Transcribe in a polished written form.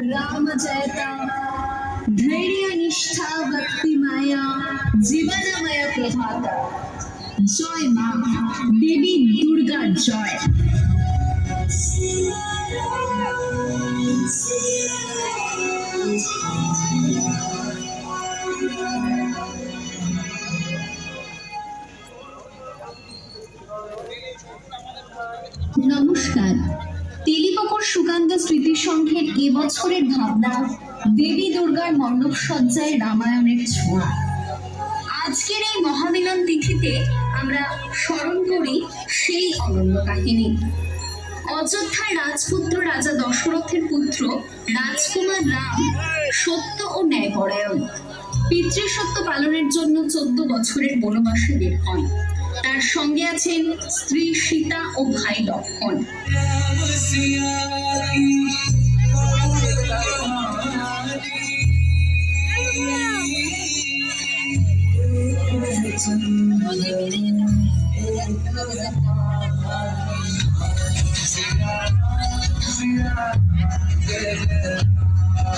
राम जयता धैर्य निष्ठा भक्ति माया जीवनमय प्रभात जय मां देवी दुर्गा जय। নমস্কার, তেলিপকর সুকান্ত স্মৃতি সংঘের এবছরের ভাবনা দেবী দুর্গার মণ্ডপ সজ্জায় রামায়ণের ছোঁয়া। আজকের এই মহামিলন তিথিতে আমরা স্মরণ করি সেই অনন্য কাহিনী। অযোধ্যার রাজপুত্র রাজা দশরথের পুত্র রাজকুমার রাম সত্য ও ন্যায়পরায়ণ। পিতৃসত্য পালনের জন্য 14 বছরের বনবাসে বের হন। তার সঙ্গে আছেন স্ত্রী সীতা ও ভাই লক্ষ্মণ।